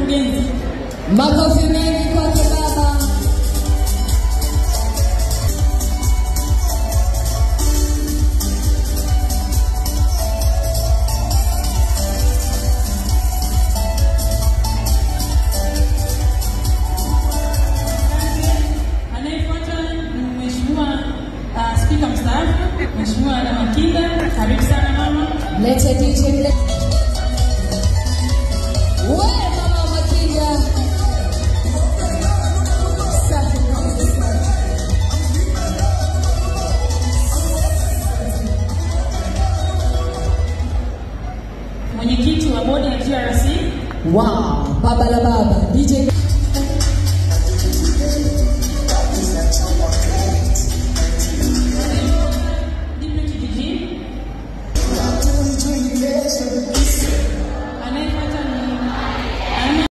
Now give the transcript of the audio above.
mkurugenzi. Makofi mengi kwa baba. Spika mstaafu, Mheshimiwa Ana Makinda, karibu sana mama. Lete DJ. Wewe mama Makinda. Mwenyekiti wa bodi ya TRC. Wow, baba la baba, DJ